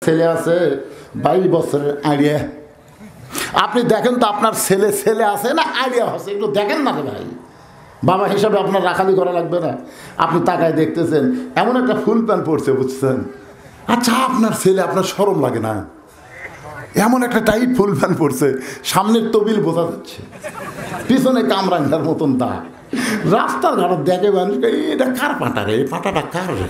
ছেলে আছে 22 বছরের আইডিয়া। আপনি দেখেন তো আপনার ছেলে ছেলে আছে না আইডিয়া আছে, একটু দেখেন না রে ভাই। বাবা হিসাবে আপনার রাখালি করা লাগবে না? আপনি তাকায় দেখতেছেন এমন একটা ফুল প্যান্ট পরছে, বুঝছেন? আচ্ছা আপনার ছেলে, আপনার শরম লাগে না? এমন একটা টাইট ফুল প্যান্ট পরছে, সামনের তবিল বোঝা যাচ্ছে, পিছনে কামরাঙ্গার মতন দাগ। রাস্তার ঘাটে দেখে মানুষ, এটা কার পাটা রে, এই পাটাটা কার রে?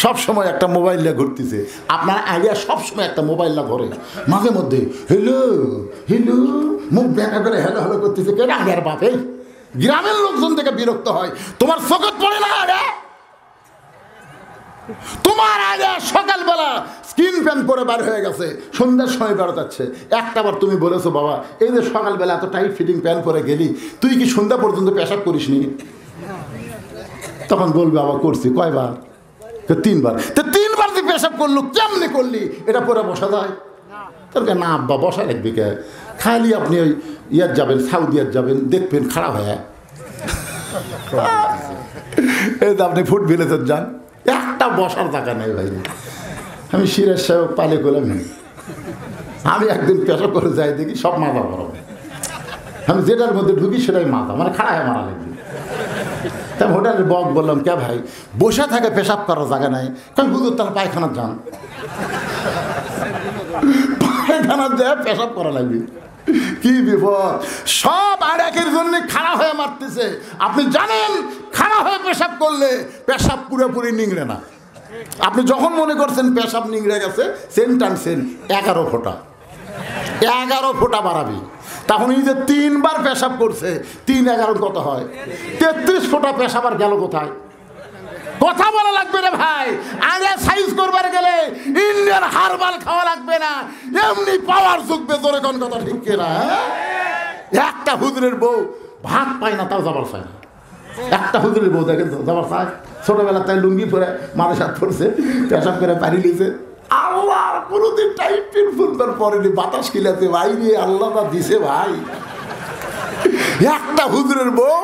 সবসময় একটা মোবাইল নিয়ে ঘুরতেছে। আপনার আইডিয়া সবসময় একটা মোবাইল না ঘরে, মাঝে মধ্যে হেলো হেলো মুখ দেখা করে হেলো হেলো করতেছে। কেন আইডিয়ার বাপে? গ্রামের লোকজন থেকে বিরক্ত হয়। তোমার চোখে পড়ে না রে? তোমার আগে সকালবেলা স্কিন প্যান্ট পরে বার হয়ে গেছে, সন্ধ্যার সময় বেরোতে একটা বার তুমি বলেছো বাবা এই যে সকালবেলা এত টাইট ফিটিং প্যান্ট পরে গেলি, তুই কি সন্ধ্যা পর্যন্ত পেশাব করিস নি? তখন বলবে বাবা করছি। কয়বার? 3 বার। তো 3 বার তুই পেশাব করলো, কেমনে করলি? এটা পরে বসা যায়? তোর না আব্বা বসা রাখবি কে? খালি আপনি ওই ইয়ার যাবেন, সাউদিয়ার যাবেন, দেখবেন খারাপ হয়। এই তো আপনি ফুট ভিলেজের যান, একটা বসার জায়গা নেই ভাই। আমি সিরাজ সাহেব পালে করলাম, আমি একদিন পেশা করে যাই দেখি সব মাথা গরম। আমি যেটার মধ্যে ঢুকি সেটাই মাথা, মানে খাড়া হয়ে মারা লাগবে। তাই হোটেলের বক বললাম কে ভাই বসে থাকে পেশাব করার জায়গা নাই? কারণ বুঝুন তারা পায়খানার যান, পায়খানার যায় পেশাব করা লাগবে। কি বিপদ! সব আড়াকের জন্য খাড়া হয়ে মারতেছে। আপনি জানেন খাড়া হয়ে পেশাব করলে পেশাব পুরোপুরি নিংড়ে না। আপনি যখন মনে করছেন পেশাব নিংড়ে গেছে, সেন টানছেন 11 ফোঁটা, 11 ফোঁটা বাড়াবি। তখন এই যে 3 বার পেশাব করছে, 3 11 কত হয়? 33 ফোঁটা পেশাব আর গেল কোথায়? কথা বলা লাগবে রে ভাই। আগে সাইজ করবার গেলে ইন্ডিয়ান হারবাল খাওয়া লাগবে না, এমনি পাওয়ার যুগবে। তোর কোন কথা ঠিক কিনা? একটা হুজুরের বউ ভাত পায় না, তাও যাবার চায় না। একটা হুজুরের বউ দেখেন তো যাবার চায়। ছোটবেলা তাই লুঙ্গি পরে মাথায় হাত পড়ছে, পেশাব করে পানি লিয়েছে। আল্লাহ কোনোদিন টাইট পিন ফুলবার পরেনি, বাতাস খিলাতে ভাই রে, আল্লাহ তা দিছে ভাই। একটা হুজুরের বউ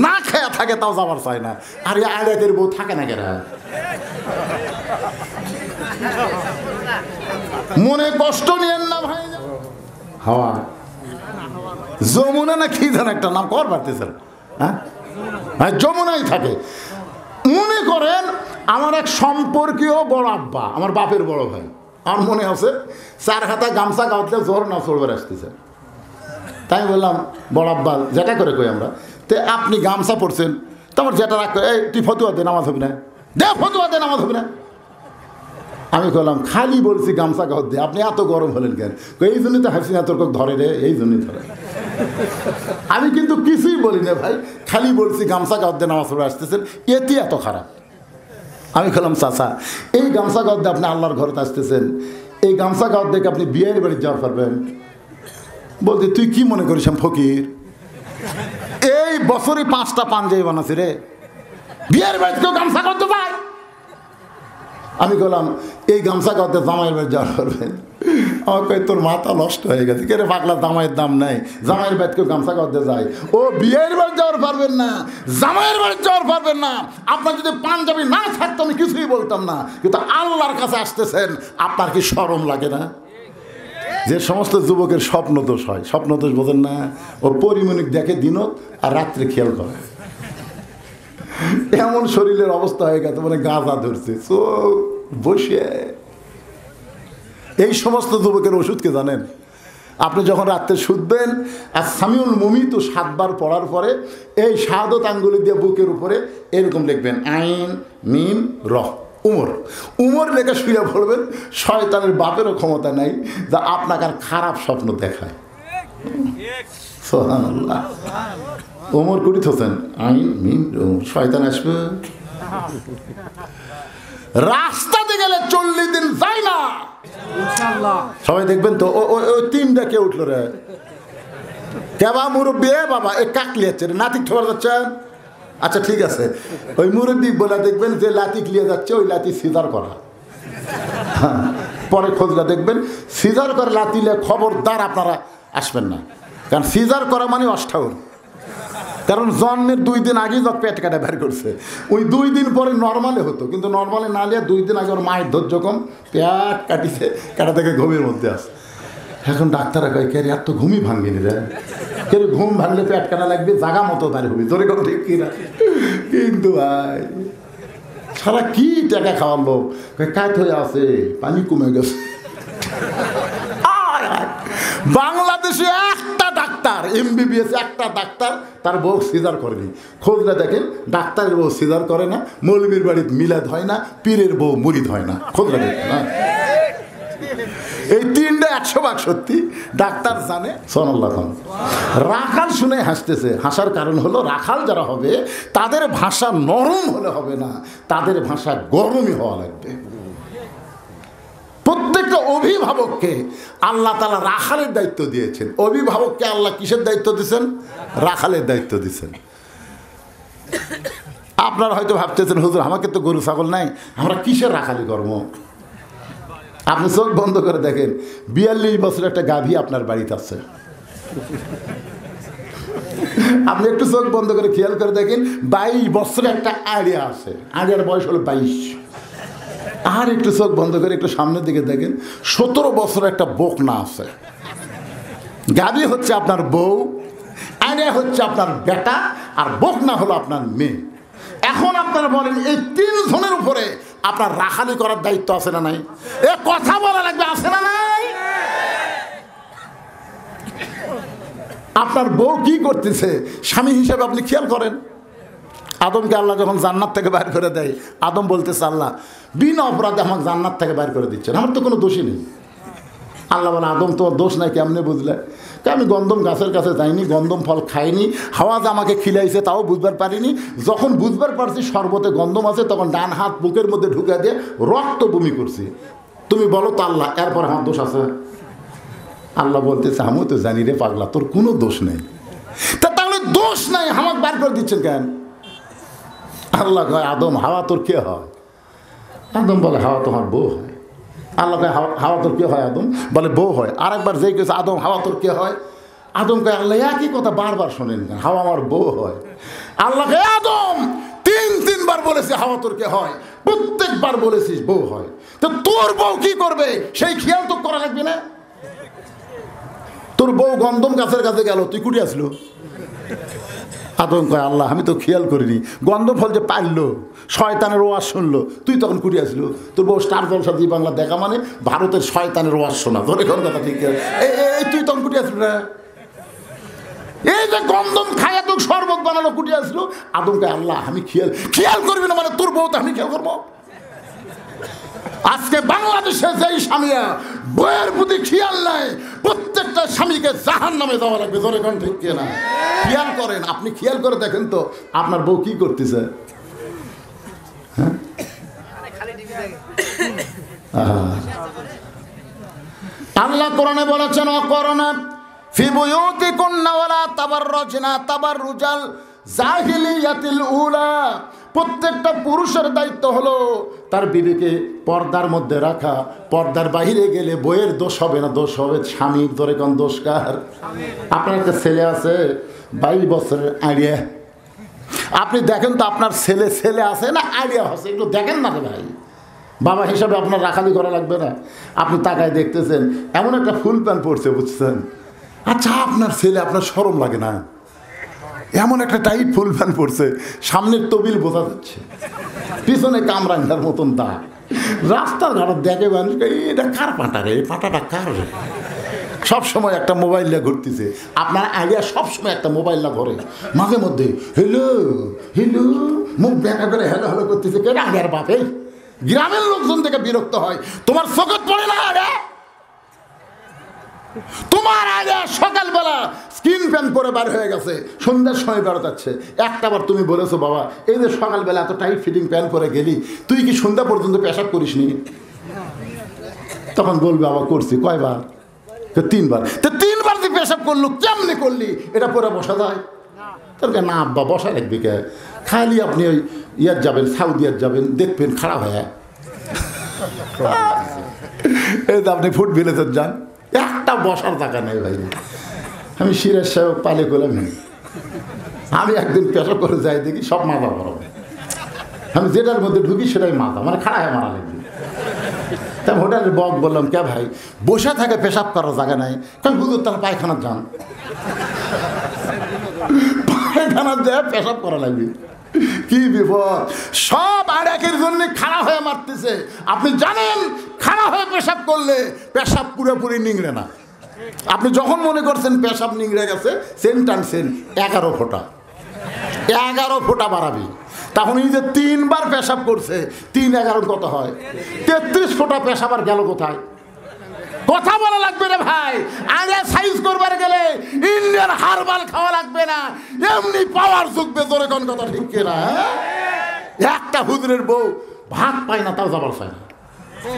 না খেয়া থাকে, তাও যাবার চায় না। আর এই আড়াকের বউ থাকে না কেনা? মনে কষ্ট নিয়েন না ভাই। হাওয়া যমুনা না কি যেন একটা নাম কর পারতেছেন, হ্যাঁ যমুনাই থাকে। মনে করেন আমার এক সম্পর্কীয় বড় আব্বা, আমার বাপের বড় ভাই, আমার মনে আছে 4 হাতা গামছা গাঁথলে জ্বর না চলবার আসতেছে। তাই বললাম বড় আব্বা যেটা করে কই আমরা, তো আপনি গামছা পড়ছেন, তোমার যেটা রাখ, এই তুই ফতুয়া দে নামাজ হবে না, দে ফতুয়া দে নামাজ হবে না। আমি বললাম খালি বলছি গামছা গাঁথ দে, আপনি এত গরম হলেন কেন? এই জন্যই তো হাসিনা তোর ধরে রে, এই জন্যই ধরে। আমি কিন্তু কিছুই বলি না ভাই, খালি বলছি গামছা গাঁথ দে নামাজ পড়ে আসতেছেন, এতে এত খারাপ। আমি বললাম চাচা এই গামছা গাঁথ দিয়ে আপনি আল্লাহর ঘরে আসতেছেন, এই গামছা গাঁথ দেখে আপনি বিয়ের বাড়ি যাওয়ার পারবেন? বলতে তুই কি মনে করিস আমি ফকির? এই বছরে 5টা পাঞ্জাবি বানাচ্ছি রে, বিয়ের বাড়িতে কেউ গামছা করতে পায়? আমি বললাম এই গামছা করতে জামাইয়ের বাড়ি যাওয়ার পারবেন? আমাকে তোর মাথা নষ্ট হয়ে গেছে, কে রে পাগলা, জামাইয়ের দাম নাই, জামাইয়ের বাড়িতে কেউ গামছা করতে যায়? ও বিয়ের বাড়ি যাওয়ার পারবেন না, জামাইয়ের বাড়ি যাওয়ার পারবেন না। আপনার যদি পাঞ্জাবি না থাকতো আমি কিছুই বলতাম না, কিন্তু আল্লাহর কাছে আসতেছেন, আপনার কি শরম লাগে না? যে সমস্ত যুবকের স্বপ্ন দোষ হয়, স্বপ্ন দোষ বোঝেন না, ও পরিমণিক দেখে দিনত আর রাত্রে খেয়াল করে। এমন শরীরের অবস্থা হয়ে গেছে, মানে গাঁজা ধরছে চোখ বসে। এই সমস্ত যুবকের ওষুধকে জানেন? আপনি যখন রাত্রে শুধবেন আর সামিউল মুমিত 7 বার পড়ার পরে এই শাহাদত আঙ্গুলি দিয়ে বুকের উপরে এরকম লিখবেন, আইন মিম রহ উমর, উমর লেখা শুয়ে পড়বেন। শয়তানের বাপেরও ক্ষমতা নাই যা আপনাকে আর খারাপ স্বপ্ন দেখায়। সুবহানাল্লাহ। উমর কুড়িত হোসেন আইন মিম শয়তান আসবে। রাস্তাতে গেলে 40 দিন যায় না, সবাই দেখবেন তো ওই 3টা কে উঠলো রে, কেবা মুরব্বী বাবা এ কাকলি যাচ্ছে রে, নাতিক ঠোয়ার যাচ্ছে। আচ্ছা ঠিক আছে, ওই মুরব্বী বলে দেখবেন যে লাতি ক্লিয়ে যাচ্ছে, ওই লাতি সিজার করা। পরে খোঁজটা দেখবেন সিজার করে লাতিলে খবরদার আপনারা আসবেন না, কারণ সিজার করা মানে অষ্টাউর। কারণ জন্মের 2 দিন আগেই যখন পেট কাটা বের করছে, ওই 2 দিন পরে নর্মালে হতো, কিন্তু নর্মালে না নিয়ে 2 দিন আগে ওর মায়ের ধৈর্য কম, পেট কাটিছে, কাটা থেকে ঘুমের মধ্যে আসে। এখন ডাক্তাররা কয় কে আর তো ঘুমই ভাঙবিনি রে, কে ঘুম ভাঙলে পেট কাটা লাগবে, জাগা মতো তার হবি তোর কথা ঠিক কিনা। কিন্তু ভাই সারা কি টাকা খাওয়ার লোক, কাজ হয়ে আছে, পানি কমে গেছে। বাংলাদেশে একটা ডাক্তার MBBS একটা ডাক্তার তার বউ সিজার করেনি। খোঁজলে দেখেন ডাক্তারের বউ সিজার করে না, মৌলবীর বাড়িতে মিলাদ হয় না, পীরের বউ মুরিদ হয় না। খোঁজলে দেখেন না, এই 3টা 100% সত্যি। ডাক্তার জানে সোনাল্লাহ খান। রাখাল শুনে হাসতেছে, হাসার কারণ হলো রাখাল যারা হবে তাদের ভাষা নরম হলে হবে না, তাদের ভাষা গরমই হওয়া লাগবে। প্রত্যেকটা অভিভাবককে আল্লাহ তাআলা রাখালের দায়িত্ব দিয়েছেন। অভিভাবককে আল্লাহ কিসের দায়িত্ব দিয়েছেন? রাখালের দায়িত্ব দিয়েছেন। আপনারা হয়তো ভাবতেছেন হুজুর আমাকে তো গরু ছাগল নাই, আমরা কিসের রাখালি করব? আপনি চোখ বন্ধ করে দেখেন 42 বছরের একটা গাভী আপনার বাড়িতে আছে। আপনি একটু চোখ বন্ধ করে খেয়াল করে দেখেন 22 বছরের একটা আড়িয়া আছে, আড়িয়ার বয়স হলো 22। আর একটু চোখ বন্ধ করে একটু সামনের দিকে দেখেন 17 বছরের একটা বকনা আছে। গাভী হচ্ছে আপনার বউ, আড়িয়া হচ্ছে আপনার বেটা, আর বকনা হলো আপনার মেয়ে। এখন আপনারা বলেন এই 3 জনের উপরে আপনার রাখালি করার দায়িত্ব আছে না নাই? এ কথা বলা লাগবে, আছে না নাই? আপনার বউ কি করতেছে স্বামী হিসেবে আপনি খেয়াল করেন। আদমকে আল্লাহ যখন জান্নাত থেকে বাইর করে দেয়, আদম বলতেছে আল্লাহ বিনা অপরাধে আমাকে জান্নাত থেকে বাইর করে দিচ্ছেন, আমার তো কোনো দোষই নেই। আল্লাহ বলে আদম তোমার দোষ নাই, কেমনে বুঝলে? আমি গন্ধম গাছের কাছে যাইনি, গন্ধম ফল খাইনি, হাওয়া যে আমাকে খিলাইছে তাও বুঝবার পারিনি। যখন বুঝবার পারছি শরবতে গন্ধম আছে, তখন ডান হাত বুকের মধ্যে ঢুকে দিয়ে রক্ত বমি করছি। তুমি বলো তো আল্লাহ এরপর আমার দোষ আছে? আল্লাহ বলতেছে আমিও তো জানি রে পাগলা, তোর কোনো দোষ নেই। তাহলে দোষ নাই, আমাকে বার করে দিচ্ছেন কেন? আল্লাহ কয় আদম হাওয়া তোর কে হয়? আদম বলে হাওয়া তোমার বউ হয়। আল্লাহ কয় হাওয়া তোর কে হয়? আদম বলে বউ হয়। আরেকবার যেই কেছে আদম হাওয়া তোর কে হয়? আদম কয় আল্লাহ একই কথা বারবার শোনেন কেন, হাওয়া আমার বউ হয়। আল্লাহ কয় আদম 3-3বার বলেছি হাওয়া তোর কে হয়, প্রত্যেকবার বলেছিস বউ হয়। তো তোর বউ কি করবে সেই খেয়াল তো করা লাগবে না? তোর বউ গন্ধম গাছের কাছে গেল, তুই কুটি আসলো? আদম কয় আল্লাহ আমি তো খেয়াল করিনি, গন্ধ ফল যে পারলো, শয়তানের ওয়াজ শুনলো, তুই তখন কুটি আসলো? তোর বউ স্টার জলসা জি বাংলা দেখা মানে ভারতের শয়তানের ওয়াজ শোনা, ধরে কোন কথা ঠিক এই তুই তখন কুটি আসলো না? এই যে গন্ধম খায়া তোর শরবত বানালো, কুটি আসলো? আদম কয় আল্লাহ আমি খেয়াল করবি না মানে তোর বউ তো আমি খেয়াল করবো? আজকে বাংলাদেশে যেই স্বামীরা বইয়ের প্রতি খেয়াল নাই, প্রত্যেকটা স্বামীকে জাহান্নামে যাওয়া লাগবে। ধরে কোন ঠিক না? খেয়াল করেন, আপনি খেয়াল করে দেখেন তো আপনার বউ কি করতেছে। আল্লাহ কোরআনে বলেছেন অকরনা ফি বুয়ুতিকুন্না ওয়ালা তাবাররুজনা তাবাররুজাল জাহিলিয়াতিল উলা। প্রত্যেকটা পুরুষের দায়িত্ব হলো তার বিবিকে পর্দার মধ্যে রাখা। পর্দার বাইরে গেলে বইয়ের দোষ হবে না, দোষ হবে স্বামীর। ধরে কোন দোষ কার? আপনার একটা ছেলে আছে 22 বছরের আইডিয়া, আপনি দেখেন তো আপনার ছেলে আছে না আইডিয়া আছে, একটু দেখেন না ভাই। বাবা হিসাবে আপনার রাখালি করা লাগবে না? আপনি তাকায় দেখতেছেন এমন একটা ফুল প্যান্ট পরছে, বুঝছেন? আচ্ছা আপনার ছেলে, আপনার শরম লাগে না? এমন একটা টাইট ফুল প্যান্ট পরছে, সামনের তবিল বোঝা যাচ্ছে, পিছনে কামরাঙ্গার মতন দাগ। রাস্তার ঘাট দেখে মানুষ এটা কার পাঁটা রে, পাঁটাটা কার রে? সবসময় একটা মোবাইল নিয়ে ঘুরতেছে। আপনার আইডিয়া সবসময় একটা মোবাইল না ঘরে, মাঝে মধ্যে হ্যালো হ্যালো মুখ দেখা করে হ্যালো হ্যালো করতেছে। কেন আইডিয়ার বাপে? গ্রামের লোকজন থেকে বিরক্ত হয়। তোমার চোখে পড়ে না রে? তোমার আগে সকালবেলা স্কিন প্যান্ট পরে বার হয়ে গেছে, সন্ধ্যার সময় বেরোতে। একটা বার তুমি বলেছো বাবা এই যে সকালবেলা এত টাইট ফিটিং প্যান্ট পরে গেলি, তুই কি সন্ধ্যা পর্যন্ত পেশাব করিস নি? তখন বলবে বাবা করছি। কয়বার? 3বার। তো 3বার তুই পেশাব করলো, কেমনে করলি? এটা পরে বসা যায়? তোর না আব্বা বসা রাখবি কে? খালি আপনি ওই ইয়ার যাবেন, সাউদিয়ার যাবেন, দেখবেন খারাপ হয়ে। এই যে আপনি ফুট ভিলেজের যান, একটা বসার জায়গা নেই ভাই। আমি সিরাজ সাহেব পালে করলাম, আমি একদিন পেশাব করে যাই দেখি সব মাথা বরফ। আমি যেটার মধ্যে ঢুকি সেটাই মাথা, মানে খাড়া হয়ে মারা লাগবে। তাই হোটেলের বক বললাম, কে ভাই বসে থাকে পেশাব করার জায়গা নাই? কারণ হুজুর তার পায়খানার যান, পায়খানার যায় পেশাব করা লাগবে। কি বিপদ! সব আড়াকের জন্য খাড়া হয়ে মারতেছে। আপনি জানেন খাড়া হয়ে পেশাব করলে পেশাব পুরোপুরি নিংড়ে না। আপনি যখন মনে করছেন পেশাব নিংড়ে গেছে, সেন টানছেন 11 ফোঁটা, 11 ফোঁটা বাড়াবি। তখন এই যে 3 বার পেশাব করছে, 3 11 কত হয়? 33 ফোঁটা পেশাব আর গেল কোথায়? কথা বলা লাগবে রে ভাই। আগে সাইজ করবার গেলে ইন্ডিয়ান হারবাল খাওয়া লাগবে না, এমনি পাওয়ার যুগবে। জোরে কোন কথা ঠিক কিনা? একটা হুজুরের বউ ভাত পায় না, তাও যাবার চায় না।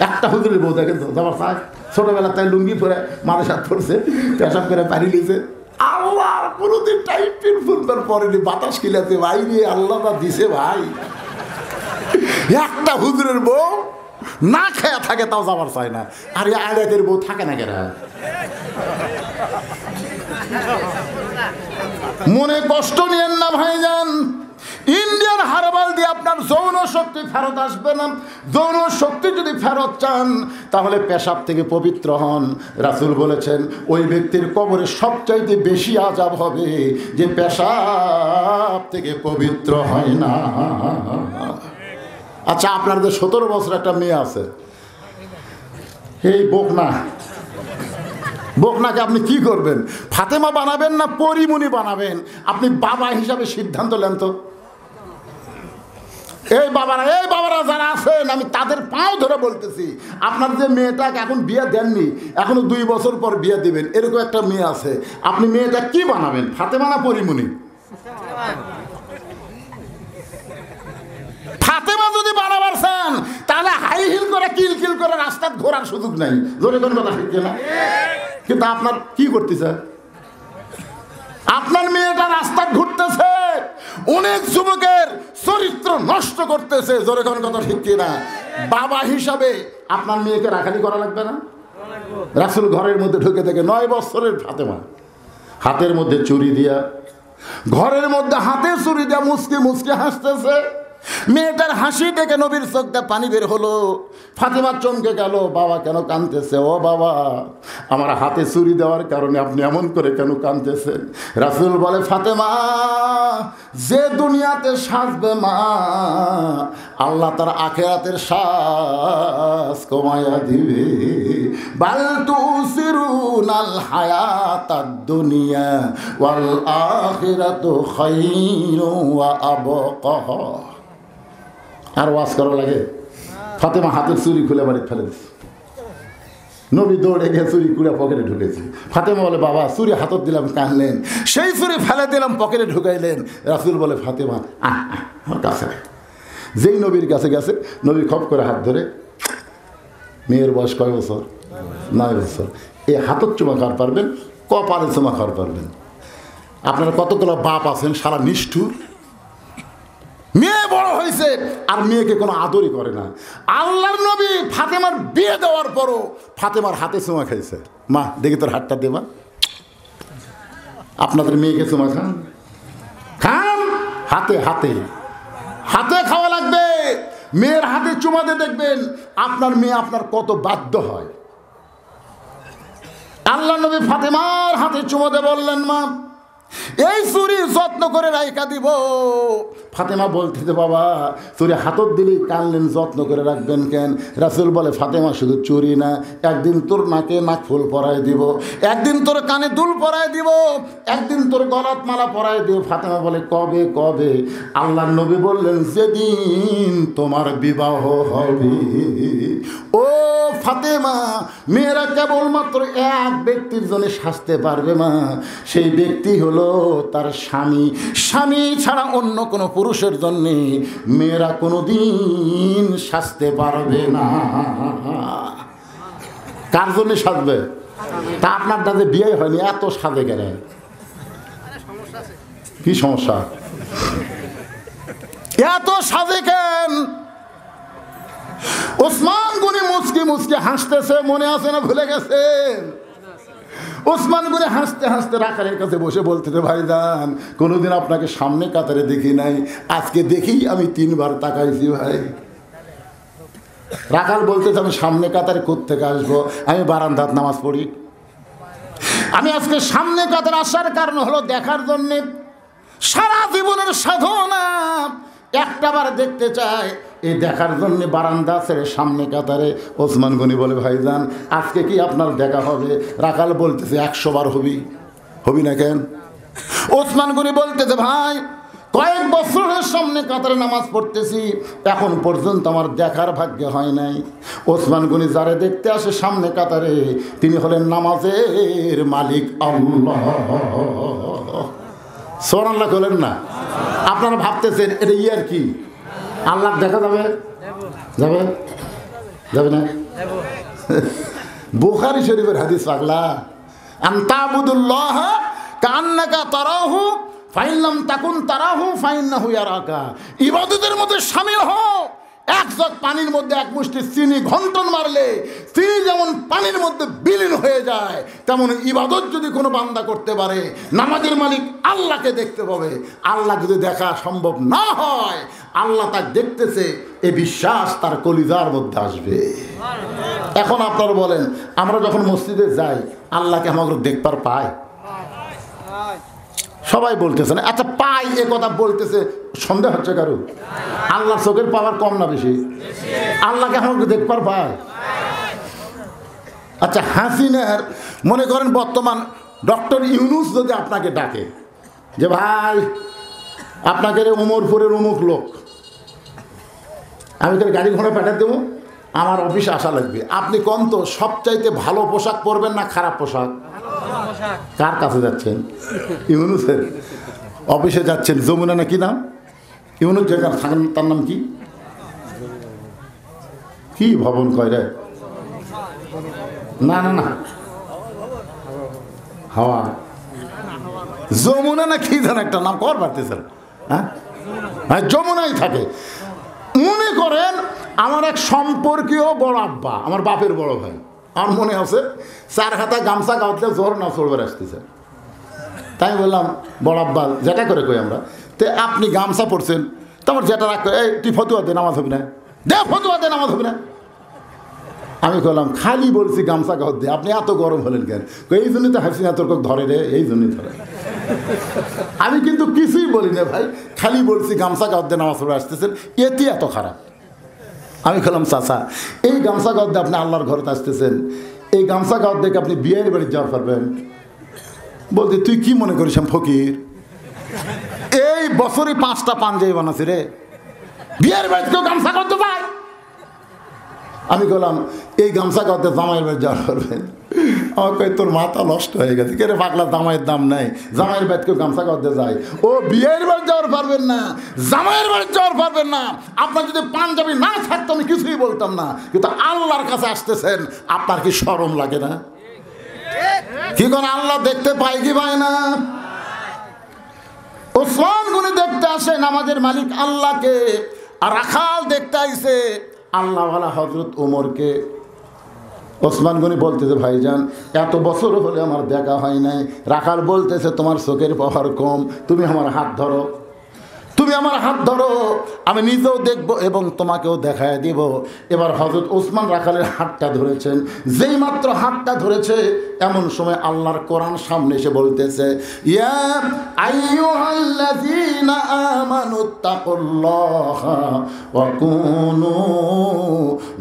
একটা হুজুরের বউ দেখেন যাবার চায়, ছোটবেলা তাই লুঙ্গি পরে মানুষ হাত পড়ছে, পেশাব করে পারি লিছে। আল্লাহ কোনোদিন টাইপের ফুলবার পরেনি, বাতাস খিলাতে ভাই রে, আল্লাহ তা দিছে ভাই। একটা হুজুরের বউ না খেয়া থাকে, তাও যাবার চায় না। আর আড়াকের বউ থাকে না কেনা? মনে কষ্ট নিয়েন না ভাইজান। ইন্ডিয়ান হারবাল দিয়ে আপনার যৌন শক্তি ফেরত আসবে না। যৌন শক্তি যদি ফেরত চান তাহলে পেশাব থেকে পবিত্র হন। রাসূল বলেছেন ওই ব্যক্তির কবরে সবচাইতে বেশি আযাব হবে যে পেশাব থেকে পবিত্র হয় না। আচ্ছা, আপনার যে 17 বছর একটা মেয়ে আছে, এই বকনাকে আপনি কি করবেন? ফাতেমা বানাবেন না পরিমণি বানাবেন? আপনি বাবা হিসাবে সিদ্ধান্ত নেন তো। এই বাবারা যারা আছেন, আমি তাদের পাও ধরে বলতেছি, আপনার যে মেয়েটাকে এখন বিয়ে দেননি, এখনো 2 বছর পর বিয়ে দিবেন, এরকম একটা মেয়ে আছে, আপনি মেয়েটা কি বানাবেন? ফাতেমা না পরিমণি? ফাতেমা যদি বানাবার চান তাহলে হাই হিল করে কিলকিল করে রাস্তায় ঘোরার সুযোগ নাই। জোরে কোন কথা ঠিক না? কিন্তু আপনার কি করতেছে? আপনার মেয়েটা রাস্তায় ঘুরতেছে, অনেক যুবকের চরিত্র নষ্ট করতেছে। জোরে কোন কথা ঠিক না? বাবা হিসাবে আপনার মেয়েকে রাখালি করা লাগবে না? রাসূল ঘরের মধ্যে ঢুকে থেকে 9 বছরের ফাতেমা হাতের মধ্যে চুরি দিয়া, ঘরের মধ্যে হাতে চুরি দিয়া মুচকি মুচকি হাসতেছে। মেয়েটার হাসি দেখে নবীর চোখটা পানি বের হলো। ফাতেমা চমকে গেল, বাবা কেন কাঁদতেছে? ও বাবা, আমার হাতে চুরি দেওয়ার কারণে আপনি এমন করে কেন কাঁদতেছেন? রাসূল বলে, ফাতেমা, যে দুনিয়াতে সাজবে মা, আল্লাহ তার আখিরাতের সাজ কমায়া দিবে। বাল তুসিরুনাল হায়াতাদ দুনিয়া ওয়াল আখিরাতু খায়রু ওয়া আবকা। আর ওয়াজ করা লাগে? ফাতেমা হাতের চুরি খুলে বাড়িতে ফেলে দিচ্ছে। নবী দৌড়ে গিয়ে চুরি খুলে পকেটে ঢুকেছে। ফাতেমা বলে, বাবা চুরি হাতত দিলাম, কানলেন। সেই চুরি ফেলে দিলাম, পকেটে ঢুকাইলেন। রাসূল বলে, ফাতেমা আমার কাছে। যেই নবীর কাছে গেছে, নবী খপ করে হাত ধরে, মেয়ের বয়স কয় বছর? 9 বছর। এই হাতত চুমা খাওয়ার পারবেন, কপালে চুমা খাওয়ার পারবেন। আপনারা কতগুলো বাপ আছেন সারা নিষ্ঠুর, মেয়ে বড় হয়েছে আর মেয়েকে কোনো আদরই করে না। আল্লাহর নবী ফাতেমার বিয়ে দেওয়ার পরও ফাতেমার হাতে চুমা খাইছে। মা দেখি তোর হাতটা দেবা। আপনাদের মেয়েকে চুমা খান, খান, হাতে হাতে হাতে খাওয়া লাগবে। মেয়ের হাতে চুমা দিয়ে দেখবেন আপনার মেয়ে আপনার কত বাধ্য হয়। আল্লাহ নবী ফাতেমার হাতে চুমা দিয়ে বললেন, মা এই চুরি যত্ন করে রাইখা দিব। ফাতেমা বলতেছে, বাবা চুরি হাতত দিলেই কানলেন, যত্ন করে রাখবেন কেন? রাসূল বলে, ফাতেমা শুধু চুরি না, একদিন তোর নাকে নাকফুল পরায় দিব, একদিন তোর কানে দুল পরায় দিব, একদিন তোর গলাত মালা পরায় দিব। ফাতেমা বলে, কবে কবে? আল্লাহর নবী বললেন, যেদিন তোমার বিবাহ হবে। ও ফাতেমা, মেয়েরা কেবলমাত্র এক ব্যক্তির জন্য সাজতে পারবে মা, সেই ব্যক্তি হলো তার স্বামী। স্বামী ছাড়া অন্য কোনো পুরুষের জন্যে মেয়েরা কোনোদিন সাজতে পারবে না। কার জন্য সাজবে? তা আপনার দাদা বিয়ে হয়নি, এত সাজে গেলে কি সমস্যা? এত সাজে কেন? ওসমান গনি মুচকি মুচকি হাসতেছে, মনে আছে না ভুলে গেছেন? ওসমান গনি হাসতে হাসতে রাখালের কাছে বসে বলতেছে, ভাইজান কোনোদিন আপনাকে সামনে কাতারে দেখি নাই, আজকে দেখি আমি 3 বার তাকাইছি ভাই। রাখাল বলতেছে, আমি সামনে কাতারে কোত্থেকে আসবো, আমি বারান্দাত নামাজ পড়ি। আমি আজকে সামনে কাতারে আসার কারণ হলো দেখার জন্যে সারা জীবনের সাধনা একটাবার দেখতে চায়, এই দেখার জন্য বারান্দা ছেড়ে সামনে কাতারে। ওসমান গনি বলে, ভাইজান আজকে কি আপনার দেখা হবে? রাখাল বলতেছে, 100 বার হবি না কেন? ওসমান গনি বলতেছে, ভাই কয়েক বছরের সামনে কাতারে নামাজ পড়তেছি, এখন পর্যন্ত আমার দেখার ভাগ্য হয় নাই। ওসমান গনি যারে দেখতে আসে সামনে কাতারে, তিনি হলেন নামাজের মালিক আল্লাহ। সুবহানাল্লাহ বলেন না? আপনারা ভাবতেছেন এটা ইয়ার কি, আল্লাহ দেখা যাবে? যাবে যাবে না? বুখারী শরীফের হাদিস পাগলা, আনতাবুদুল্লাহ কান্নাকা তারাহু ফাইন লাম তাকুন তারাহু ফাইন্নাহু ইয়ারাকা। ইবাদতের মধ্যে শামিল হও। এক জগ পানির মধ্যে এক মুষ্টি চিনি ঘন্টন মারলে চিনি যেমন পানির মধ্যে বিলীন হয়ে যায়, তেমন ইবাদত যদি কোনো বান্দা করতে পারে, নামাজের মালিক আল্লাহকে দেখতে পাবে। আল্লাহ যদি দেখা সম্ভব না হয়, আল্লাহ তাকে দেখতেছে, এ বিশ্বাস তার কলিজার মধ্যে আসবে। এখন আপনারা বলেন, আমরা যখন মসজিদে যাই আল্লাহকে আমাকে দেখবার পাই? সবাই বলতেছে না। আচ্ছা পাই এ কথা বলতেছে, সন্দেহ হচ্ছে কারো? আল্লাহর চোখের পাওয়ার কম না বেশি? আল্লাহকে আমাকে দেখবার পায়? আচ্ছা হাসিনার মনে করেন বর্তমান ডক্টর ইউনূস যদি আপনাকে ডাকে যে ভাই আপনাকে উমরপুরের অমুক লোক, আমি তোর গাড়ি ঘোড়া পাঠিয়ে দেবো, আমার অফিসে আসা লাগবে, আপনি কোন তো সবচাইতে ভালো পোশাক পরবেন না খারাপ পোশাক? কার কাছে যাচ্ছেন? ইউনূসের অফিসে যাচ্ছেন। যমুনা না কি নাম ইউনূস জায়গার, তার নাম কি কি ভবন কয় রে? না না না হাওয়া যমুনা না কি জান একটা নাম কর পারতেছেন? হ্যাঁ হ্যাঁ যমুনাই থাকে। মনে করেন আমার এক সম্পর্কীয় বড় আব্বা, আমার বাপের বড় ভাই, আমার মনে আছে 4 হাতা গামছা গাঁথলে জ্বর না চলবে আসতেছে। তাই বললাম বড় আব্বা যেটা করে কই আমরা, তো আপনি গামছা পড়ছেন, তোমার যেটা রাখ, এই তুই ফতুয়া দে নামাজ হবে না, দে ফতুয়া দে নামাজ হবে না। আমি বললাম খালি বলছি গামছা গাঁথ দে, আপনি এত গরম হলেন কেন? এই জন্যই তো হাসিনা তোর ধরে রে, এই জন্যই ধরে। আমি কিন্তু কিছুই বলি না ভাই, খালি বলছি গামছা গাঁথ দে নামাজ পড়ে আসতেছেন, এতে এত খারাপ। আমি বললাম চাচা এই গামছা গাঁথ দিয়ে আপনি আল্লাহর ঘরে আসতেছেন, এই গামছা গাঁথ দেখে আপনি বিয়ের বাড়ি যাওয়ার পারবেন? বলতে তুই কি মনে করিস আমি ফকির? এই বছরে 5টা পাঞ্জাবি বানাচ্ছি রে, বিয়ের বাড়িতে কেউ গামছা গাঁথতে পায়? আমি বললাম এই গামছা গাঁথতে জামাইয়ের বাড়ি যাওয়ার পারবেন? আমাকে তোর মাথা নষ্ট হয়ে গেছে, কে রে পাগলা, জামাইয়ের দাম নাই, জামাইয়ের বাড়িতে কেউ গামছা গাঁথতে যায়? ও বিয়ের বাড়ি যাওয়ার পারবেন না, জামাইয়ের বাড়ি যাওয়ার পারবেন না। আপনার যদি পাঞ্জাবি না থাকতো আমি কিছুই বলতাম না, কিন্তু আল্লাহর কাছে আসতেছেন, আপনার কি শরম লাগে না? কি কোন আল্লাহ দেখতে পায় কি পায় না? ওসমান গনি দেখতে আসে নামাজের মালিক আল্লাহকে, আর রাখাল দেখতে আইছে আল্লাহওয়ালা হযরত ওমরকে। ওসমান গনি বলতেছে, ভাইজান এত বছর হলে আমার দেখা হয় নাই। রাখাল বলতেছে, তোমার চোখের পাওয়ার কম, তুমি আমার হাত ধরো, তুমি আমার হাত ধরো, আমি নিজেও দেখব এবং তোমাকেও দেখায় দিব। এবার হযরত ওসমান রাখালের হাতটা ধরেছেন, যেই মাত্র হাতটা ধরেছে এমন সময় আল্লাহর কোরআন সামনে এসে বলতেছে, ইয়া আইয়ুহাল্লাযীনা আমানুত্তাকুল্লাহা ওয়া কুনু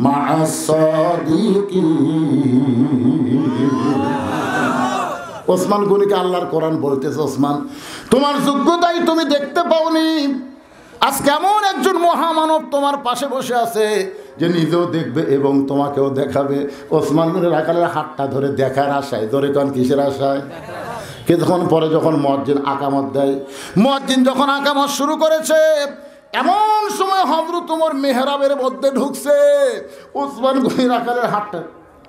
মা'আস সাদিকিন। ওসমান গনিকে আল্লাহর কোরআন বলতেছে, ওসমান তোমার যোগ্যতাই তুমি দেখতে পাওনি, আজকে এমন একজন মহামানব তোমার পাশে বসে আছে যে নিজেও দেখবে এবং তোমাকেও দেখাবে। ওসমান গনি রাখালের হাতটা ধরে দেখার আশায়, ধরে কারণ কিসের আশায়? কিছুক্ষণ পরে যখন মুয়াজ্জিন আকামত দেয়, মুয়াজ্জিন যখন আকামত শুরু করেছে, এমন সময় হযরত ওমর মেহরাবের মধ্যে ঢুকছে। ওসমান গনি রাখালের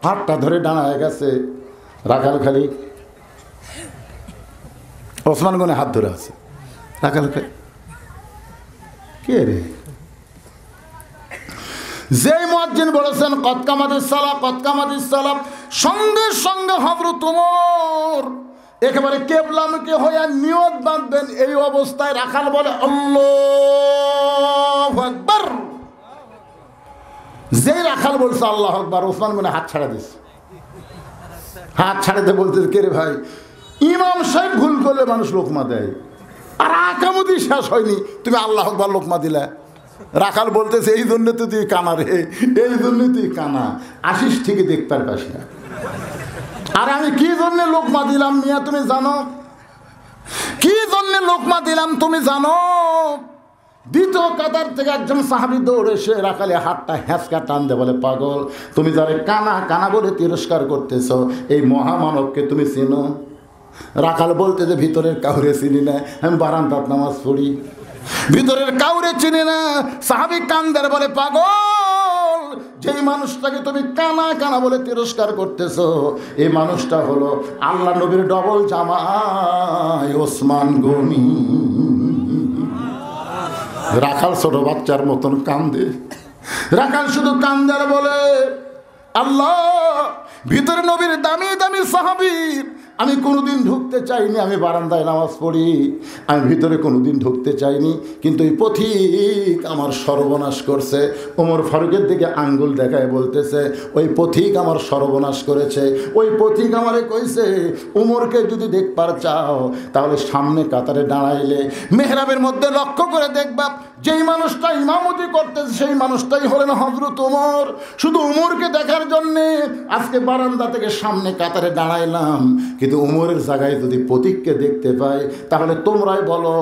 হাতটা ধরে দাঁড়ায় গেছে। রাখাল খালি ওসমান গনি হাত ধরে আছে, রাখাল কে রে? যেই মুয়াজ্জিন বলেছেন কদ কামাতিস সালাহ, কদ কামাতিস সালাহ, সঙ্গে সঙ্গে হযরত ওমর একেবারে কেবলামুখী হয়ে নিয়ত বাঁধবেন। এই অবস্থায় রাখাল বলে আল্লাহু আকবার। যেই রাখাল বলছে আল্লাহু আকবার, ওসমান মনে হাত ছাড়া দিচ্ছে। হাত ছাড়াতে বলতে, কে রে ভাই, ইমাম সাহেব ভুল করলে মানুষ লোকমা দেয়, আর আকামতি শেষ হয়নি তুমি আল্লাহু আকবার লোকমা দিলা। রাখাল বলতেছে এই জন্য তো তুই কানা রে, এই জন্য তুই কানা, আসিস ঠিকই দেখতে পাস না। আর আমি কি জন্য লোকমা দিলাম মিয়া তুমি জানো? কি জন্য লোকমা দিলাম তুমি জানো? দ্বিতীয় কাতার থেকে একজন সাহাবী দৌড়ে এসে রাখালে হাতটা হ্যাঁচকা টান দে, বলে পাগল, তুমি যারে কানা কানা বলে তিরস্কার করতেছ, এই মহামানবকে তুমি চেনো? রাখাল বলতে যে ভিতরের কাউরে চিনি না, আমি বারান্দাত নামাজ পড়ি, ভিতরের কাউরে চিনি না। সাহাবী কান্দার বলে পাগল, যেই মানুষটাকে তুমি কানা কানা বলে তিরস্কার করতেছ, এই মানুষটা হলো আল্লাহ নবীর ডবল জামাই ওসমান গনি। রাখাল ছোট বাচ্চার মতন কান্দে। রাখাল শুধু কান্দার বলে আল্লাহ, ভিতরে নবীর দামি দামি সাহাবী, আমি কোনোদিন ঢুকতে চাইনি, আমি বারান্দায় নামাজ পড়ি, আমি ভিতরে কোনোদিন ঢুকতে চাইনি, কিন্তু এই পথিক আমার সর্বনাশ করছে। ওমর ফারুকের দিকে আঙ্গুল দেখায় বলতেছে, ওই পথিক আমার সর্বনাশ করেছে। ওই পথিক আমারে কইছে, উমরকে যদি দেখবার চাও তাহলে সামনে কাতারে দাঁড়াইলে মেহরাবের মধ্যে লক্ষ্য করে দেখবা, যেই মানুষটা ইমামতি করতেছে সেই মানুষটাই হলেন হযরত ওমর। শুধু উমরকে দেখার জন্যে আজকে বারান্দা থেকে সামনে কাতারে দাঁড়াইলাম, কিন্তু উমরের জায়গায় যদি পথিককে দেখতে পাই তাহলে তোমরাই বলো,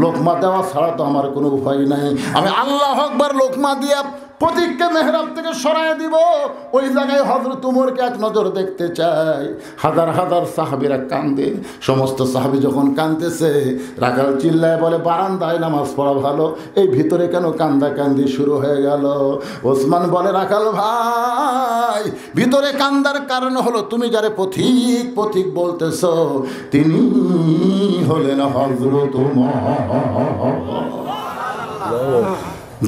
লোকমা দেওয়া ছাড়া তো আমার কোনো উপায় নাই। আমি আল্লাহু আকবার লোকমা দিয়া পথিককে মেহরাব থেকে সরায় দিব, ওই জায়গায় হযরত উমরকে এক নজর দেখতে চাই। হাজার হাজার সাহাবীরা কান্দে। সমস্ত সাহাবী যখন কাঁদতেছে, রাখাল চিল্লায় বলে বারান্দায় নামাজ পড়া ভালো, এই ভিতরে কেন কান্দা কান্দি শুরু হয়ে গেল? ওসমান বলে রাখাল ভাই, ভিতরে কান্দার কারণ হলো তুমি যারে পথিক পথিক বলতেছ তিনি হলেন হযরত ওমর।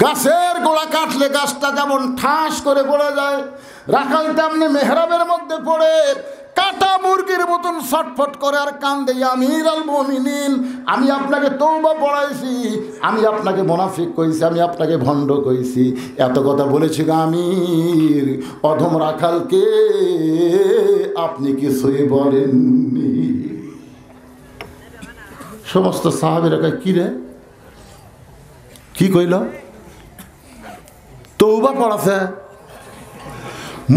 গাছের গোড়া কাটলে গাছটা যেমন ঠাস করে পড়ে যায়, রাখাল তেমনি মেহরাবের মধ্যে পড়ে কাটা মুরগির মতন ছটফট করে আর কান্দে, আমির আল মুমিনিন, আমি আপনাকে তওবা পড়াইছি, আমি আপনাকে মুনাফিক কইছি, আমি আপনাকে ভণ্ড কইছি, এত কথা বলেছি আমির, অধম রাখালকে আপনি কিছুই বলেননি। সমস্ত সাহাবীরা কয়, কি রে, কি কইল? তওবা পড়াছে,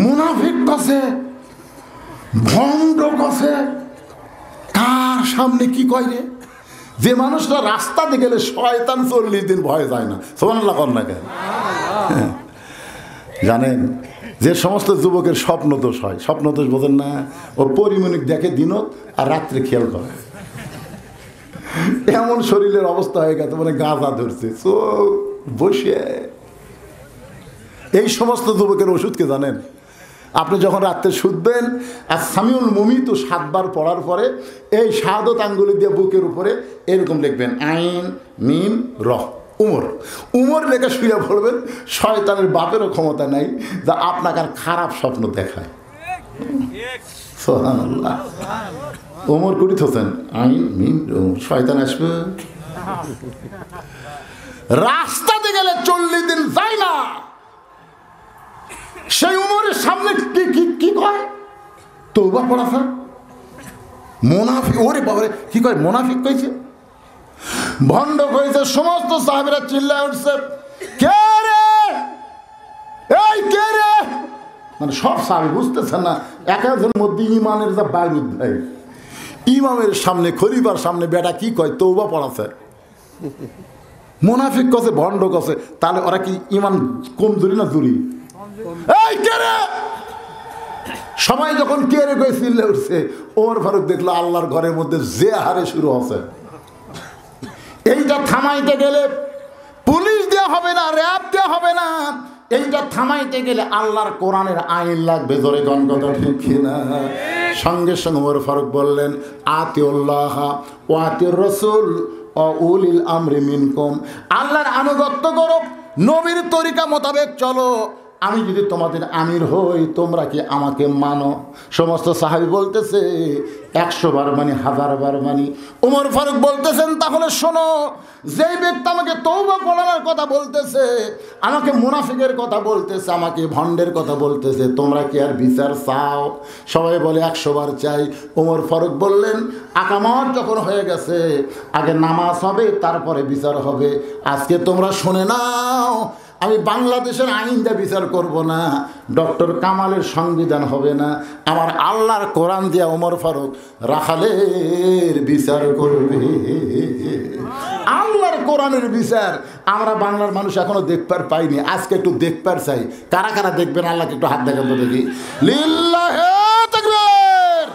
মুনাফিক কছে, ভণ্ড কছে, কার সামনে কি কয় রে? যে মানুষটা রাস্তাতে গেলে শয়তান 40 দিন ভয় যায় না, সুবহানাল্লাহ কর না কেন? জানেন যে সমস্ত যুবকের স্বপ্ন দোষ হয়, স্বপ্ন দোষ বোঝেন না, ও পরিমণিক দেখে দিনত আর রাত্রে খেয়াল করে, এমন শরীরের অবস্থা হয়ে গেছে মানে গাঁজা ধরছে চোখ বসে। এই সমস্ত যুবকের ওষুধকে জানেন, আপনি যখন রাত্রে শুধবেন আর সামিউল মুমিত 7 বার পড়ার পরে এই শাহাদত আঙ্গুলি দিয়ে বুকের উপরে এরকম লিখবেন, আইন মিম র উমর, উমর লেখা শুয়ে পড়বেন। শয়তানের বাপেরও ক্ষমতা নাই যা আপনাকে আর খারাপ স্বপ্ন দেখায়। সুবহানাল্লাহ। ওমর কুড়িত হোসেন, আইন মিম শয়তান আসবে। রাস্তাতে গেলে 40 দিন যায় না, সেই উমরের সামনে কি কয়? তওবা পড়াছে, মুনাফিক। ওরে বাবারে, কি কয়? মুনাফিক কইছে, ভণ্ড কইছে। সমস্ত সাহাবীরা চিল্লায় উঠছে, কে রে, এই কে রে? মানে সব সাহাবী বুঝতেছেন না, একজনের মধ্যে ইমানের যা বায়ুদ ভাই, ইমামের সামনে খলিফার সামনে বেটা কি কয়? তওবা পড়াছে। মুনাফিক কছে, ভণ্ড কছে, তাহলে ওরা কি ইমান কমজোরি না জুরি? এই কে রে? সবাই যখন কে রে কই চিল্লে উঠছে, ওমর ফারুক দেখলো আল্লাহর ঘরের মধ্যে যে হারে শুরু হচ্ছে। এইটা থামাইতে গেলে পুলিশ দেওয়া হবে না, র্যাব দেওয়া হবে না, এইটা থামাইতে গেলে আল্লাহর কোরআনের আইন লাগবে। জোরে গণ কথা ঠিক না? সঙ্গে সঙ্গে ওমর ফারুক বললেন, আতিউল্লাহ ওয়া আতিউর রাসূল ও উলিল আমরি মিনকুম, আল্লাহর আনুগত্য করো, নবীর তরিকা মোতাবেক চলো, আমি যদি তোমাদের আমির হই তোমরা কি আমাকে মানো? সমস্ত সাহাবী বলতেছে 100 বার মানি, 1000 বার মানি। ওমর ফারুক বলতেছেন তাহলে শোনো, যেই ব্যক্তি আমাকে তওবা করার কথা বলতেছে, আমাকে মুনাফিকের কথা বলতেছে, আমাকে ভণ্ডের কথা বলতেছে, তোমরা কি আর বিচার চাও? সবাই বলে 100 বার চাই। ওমর ফারুক বললেন আকামত যখন হয়ে গেছে, আগে নামাজ হবে তারপরে বিচার হবে। আজকে তোমরা শুনে নাও, আমি বাংলাদেশের আইন দিয়ে বিচার করব না, ডক্টর কামালের সংবিধান হবে না, আমার আল্লাহর কোরআন দিয়া ওমর ফারুক রাখালের বিচার করবে। আল্লাহর কোরআনের বিচার আমরা বাংলার মানুষ এখনো দেখবার পাইনি, আজকে একটু দেখবার চাই। কারা কারা দেখবেন আল্লাহকে একটু হাত দেখান তো দেখি। লিল্লাহে তাকবীর,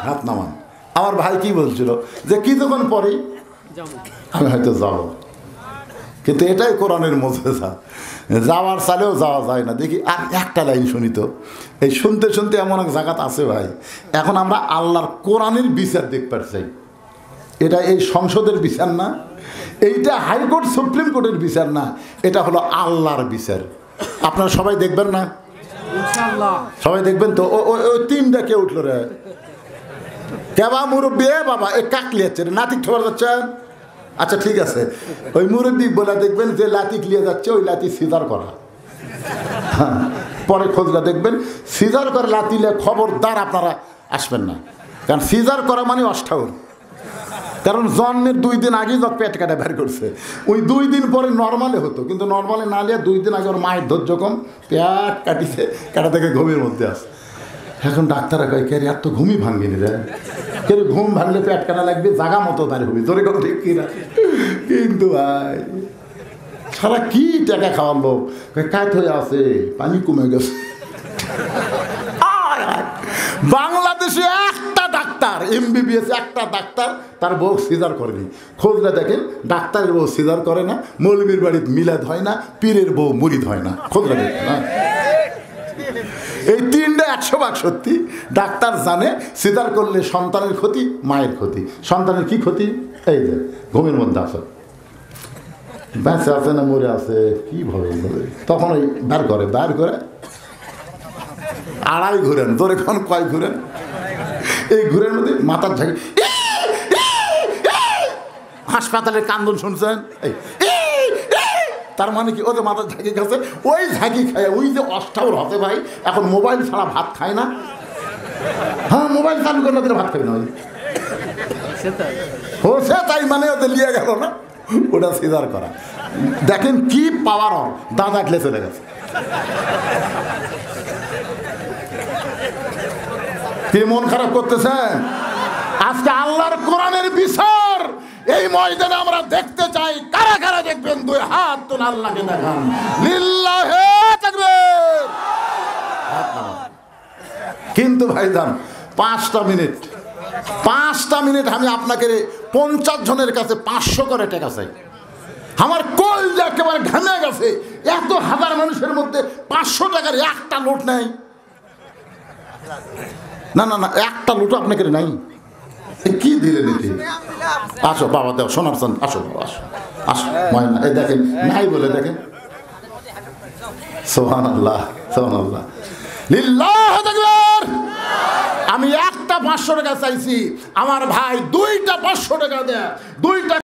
হাত নামান। আমার ভাই কি বলছিল যে কিছুক্ষণ পরেই আমি হয়তো যাব, কিন্তু এটাই কোরআনের মুজিজা, যাওয়ার চালেও যাওয়া যায় না। দেখি আর একটা লাইন শুনি তো। এই শুনতে শুনতে এমন এক জায়গাত আছে ভাই, এখন আমরা আল্লাহর কোরআনের বিচার দেখবার চাই। এটা এই সংসদের বিচার না, এইটা হাইকোর্ট সুপ্রিম কোর্টের বিচার না, এটা হলো আল্লাহর বিচার। আপনারা সবাই দেখবেন না? সবাই দেখবেন তো? ওই তিনটা কে উঠলো রে? কেবা মুরব্বী বাবা এ কাকলিয়াচ্ছে রে, নাতিক ঠোয়ার যাচ্ছে। আচ্ছা ঠিক আছে, ওই মুরব্বী বলে দেখবেন যে লাতি ক্লিয়ে যাচ্ছে, ওই লাতি সিজার করা। হ্যাঁ, পরে খোঁজটা দেখবেন সিজার করে লাতিলে খবরদার আপনারা আসবেন না, কারণ সিজার করা মানে অষ্টাউর। কারণ জন্মের 2 দিন আগেই যখন পেট কাটা বের করছে, ওই 2 দিন পরে নর্মালে হতো, কিন্তু নর্মালে না নিয়ে 2 দিন আগে ওর মায়ের ধৈর্য কম, পেট কাটিছে, কাটা থেকে ঘুমের মধ্যে আসে। এখন ডাক্তাররা কয় কে এত ঘুমই ভাঙিনি রে, কে ঘুম ভাঙলে পেট কাটা লাগবে, জাগা মতো দাঁড়ি হবি, জোরে কথা ঠিক কিনা? কিন্তু ভাই সারা কি টাকা খাওয়ালো, কাজ হয়ে আছে, পানি কমে গেছে। বাংলাদেশে একটা ডাক্তার এমবিবিএস, একটা ডাক্তার তার বউ সিজার করেনি। খোঁজলে দেখেন ডাক্তারের বউ সিজার করে না, মৌলবীর বাড়িতে মিলাদ হয় না, পীরের বউ মুরিদ হয় না। খোঁজলে দেখেন না, এই 3টা 100 ভাগ সত্যি। ডাক্তার জানে সিজার করলে সন্তানের ক্ষতি, মায়ের ক্ষতি। সন্তানের কি ক্ষতি? এই যে ঘুমের মধ্যে আসে, বেঁচে আছে না মরে আছে কিভাবে, তখন ওই বার করে আড়াই ঘুরেন, তোর এখন কয় ঘুরেন, এই ঘুরের মধ্যে মাথার ঝাঁকি। হাসপাতালের কান্দন শুনছেন? তার মানে কি ওদের মাথার ঝাঁকি খাচ্ছে, ওই ঝাঁকি খায় ওই যে অষ্টাউর হতে ভাই এখন মোবাইল ছাড়া ভাত খায় না। হ্যাঁ, মোবাইল চালু করলে ওদের ভাত খাবে না, ও সে তাই মানে ওদের লিয়ে গেল না, ওটা সিজার করা। দেখেন কি পাওয়ার, দাদা খেলে চলে গেছে। কি মন খারাপ করতেছেন? আজকে আল্লাহর কোরআনের বিচার এই ময়দানে আমরা দেখতে চাই। কারা কারা দেখবেন? 2 হাত তুলে আল্লাহকে দেখান। লিল্লাহে তাকবীর। কিন্তু ভাইজান 5টা মিনিট আমি আপনাকে 50 জনের কাছে 500 করে টাকা চাই। আমার কলজা একেবারে ঘামে গেছে, এত হাজার মানুষের মধ্যে 500 টাকার একটা নোট নাই। না না না, একটা লোটো আপনাকে নাই, কি দিলেন এটি? আসো বাবা, দেও সোনার চান, আসো বাবা, আসো আসো ময়না। এই দেখেন নাই বলে দেখেন, সুবহানাল্লাহ সুবহানাল্লাহ, লিল্লাহু তাকবীর। আমি একটা 500 টাকা চাইছি, আমার ভাই 2টা 500 টাকা দেয়, 2টা